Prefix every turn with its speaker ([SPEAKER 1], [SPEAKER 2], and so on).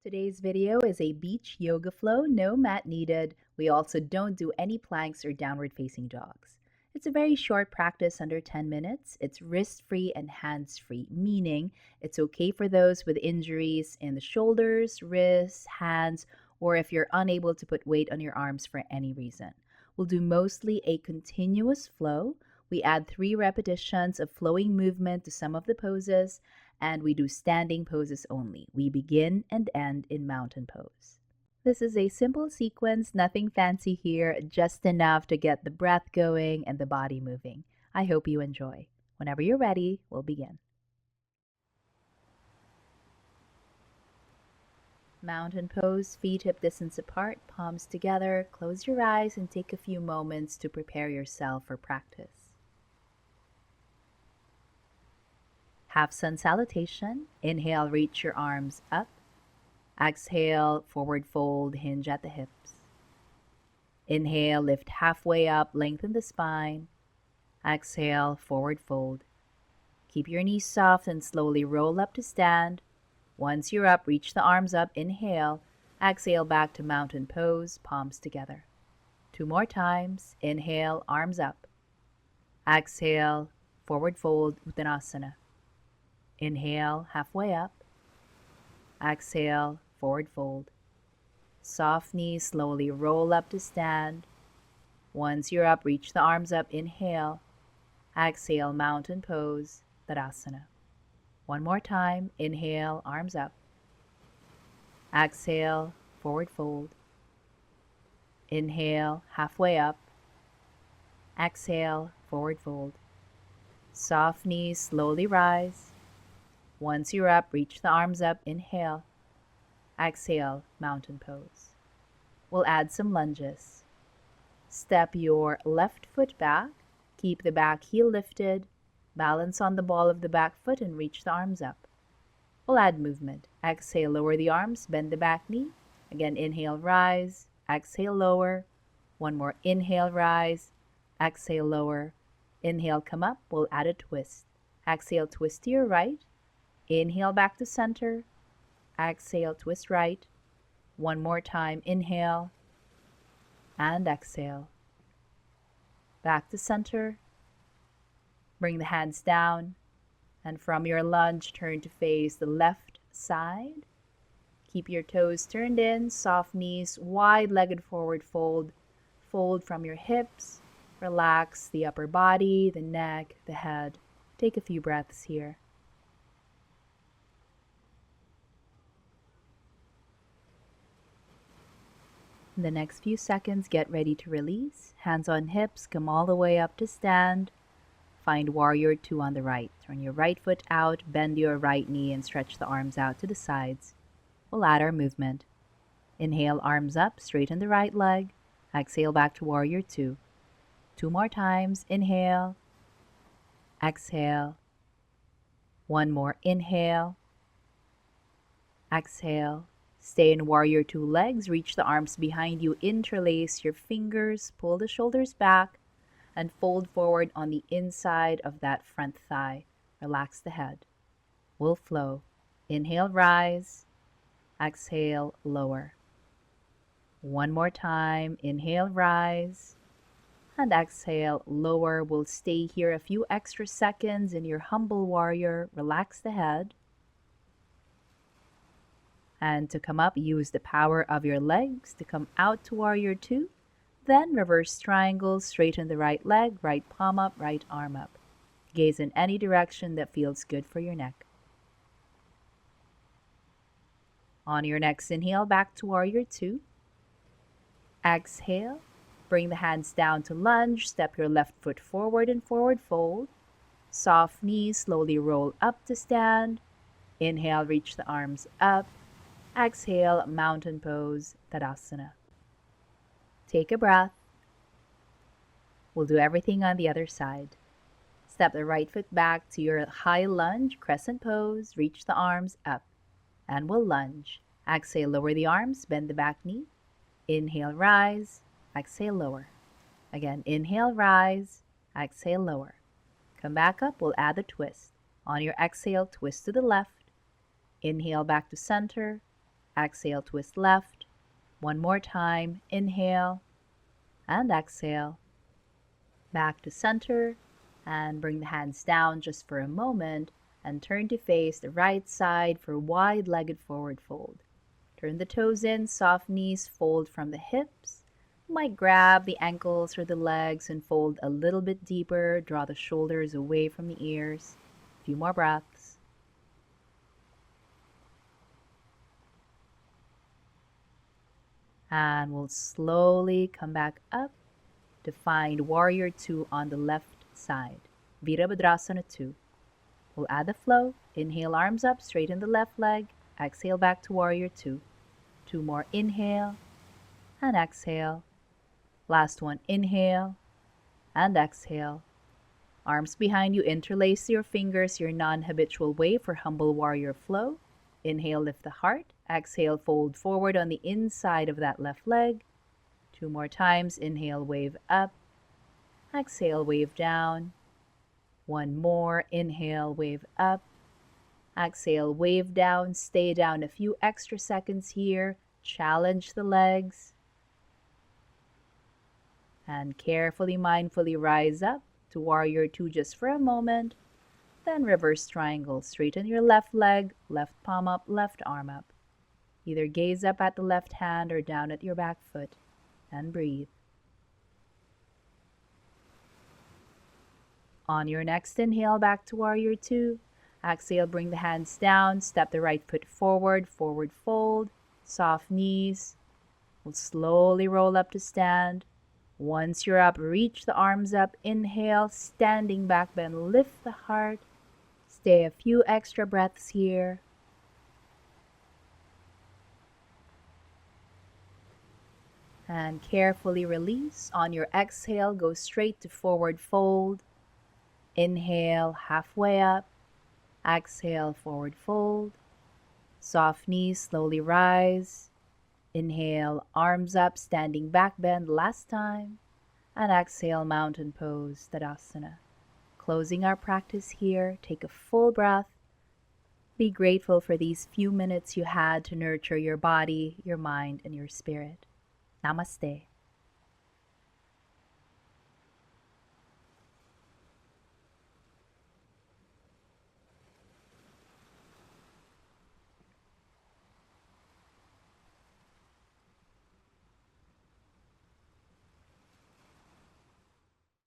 [SPEAKER 1] Today's video is a beach yoga flow, no mat needed. We also don't do any planks or downward facing dogs. It's a very short practice, under 10 minutes. It's wrist-free and hands-free, meaning it's okay for those with injuries in the shoulders, wrists, hands, or if you're unable to put weight on your arms for any reason. We'll do mostly a continuous flow. We add 3 repetitions of flowing movement to some of the poses, and we do standing poses only. We begin and end in mountain pose. This is a simple sequence, nothing fancy here, just enough to get the breath going and the body moving. I hope you enjoy. Whenever you're ready, we'll begin. Mountain pose, feet hip distance apart, palms together. Close your eyes and take a few moments to prepare yourself for practice. Half sun salutation. Inhale, reach your arms up. Exhale, forward fold, hinge at the hips. Inhale, lift halfway up, lengthen the spine. Exhale, forward fold. Keep your knees soft and slowly roll up to stand. Once you're up, reach the arms up. Inhale. Exhale, back to mountain pose, palms together. 2 more times. Inhale, arms up. Exhale, forward fold, Uttanasana. Inhale, halfway up. Exhale, forward fold. Soft knees, slowly roll up to stand. Once you're up, reach the arms up. Inhale. Exhale, mountain pose, Tadasana. 1 more time. Inhale, arms up. Exhale, forward fold. Inhale, halfway up. Exhale, forward fold. Soft knees, slowly rise. Once you're up, reach the arms up. Inhale. Exhale, mountain pose. We'll add some lunges. Step your left foot back. Keep the back heel lifted. Balance on the ball of the back foot and reach the arms up. We'll add movement. Exhale, lower the arms, bend the back knee. Again, inhale, rise. Exhale, lower. 1 more. Inhale, rise. Exhale, lower. Inhale, come up. We'll add a twist. Exhale, twist to your right. Inhale, back to center. Exhale, twist right. 1 more time. Inhale and exhale. Back to center. Bring the hands down, and from your lunge, turn to face the left side. Keep your toes turned in, soft knees, wide-legged forward fold. Fold from your hips. Relax the upper body, the neck, the head. Take a few breaths here. In the next few seconds, get ready to release. Hands on hips, come all the way up to stand. Find warrior 2 on the right. Turn your right foot out, bend your right knee, and stretch the arms out to the sides. We'll add our movement. Inhale, arms up, straighten the right leg. Exhale, back to warrior 2. 2 more times. Inhale. Exhale. 1 more. Inhale. Exhale. Stay in warrior 2 legs. Reach the arms behind you. Interlace your fingers. Pull the shoulders back and fold forward on the inside of that front thigh. Relax the head. We'll flow. Inhale, rise. Exhale, lower. 1 more time. Inhale, rise. And exhale, lower. We'll stay here a few extra seconds in your humble warrior. Relax the head. And to come up, use the power of your legs to come out to warrior 2. Then reverse triangle, straighten the right leg, right palm up, right arm up. Gaze in any direction that feels good for your neck. On your next inhale, back to warrior 2. Exhale, bring the hands down to lunge, step your left foot forward and forward fold. Soft knees, slowly roll up to stand. Inhale, reach the arms up. Exhale, mountain pose, Tadasana. Take a breath. We'll do everything on the other side. Step the right foot back to your high lunge, crescent pose, reach the arms up, and we'll lunge. Exhale, lower the arms, bend the back knee. Inhale, rise. Exhale, lower. Again, inhale, rise. Exhale, lower. Come back up, we'll add the twist. On your exhale, twist to the left. Inhale, back to center. Exhale, twist left. One more time. Inhale and exhale. Back to center and bring the hands down just for a moment and turn to face the right side for wide-legged forward fold. Turn the toes in, soft knees, fold from the hips. You might grab the ankles or the legs and fold a little bit deeper. Draw the shoulders away from the ears. A few more breaths. And we'll slowly come back up to find Warrior 2 on the left side. Virabhadrasana 2. We'll add the flow. Inhale, arms up, straighten the left leg. Exhale, back to Warrior 2. 2 more, inhale and exhale. Last one, inhale and exhale. Arms behind you, interlace your fingers, your non-habitual way for humble warrior flow. Inhale, lift the heart. Exhale, fold forward on the inside of that left leg. 2 more times. Inhale, wave up. Exhale, wave down. 1 more. Inhale, wave up. Exhale, wave down. Stay down a few extra seconds here. Challenge the legs. And carefully, mindfully rise up to Warrior 2 just for a moment. Then reverse triangle. Straighten your left leg, left palm up, left arm up. Either gaze up at the left hand or down at your back foot. And breathe. On your next inhale, back to Warrior 2. Exhale, bring the hands down. Step the right foot forward, forward fold. Soft knees. We'll slowly roll up to stand. Once you're up, reach the arms up. Inhale, standing back bend, lift the heart. Stay a few extra breaths here. And carefully release. On your exhale, go straight to forward fold. Inhale, halfway up. Exhale, forward fold. Soft knees, slowly rise. Inhale, arms up, standing back bend last time. And exhale, mountain pose, Tadasana. Closing our practice here, take a full breath. Be grateful for these few minutes you had to nurture your body, your mind, and your spirit. Namaste.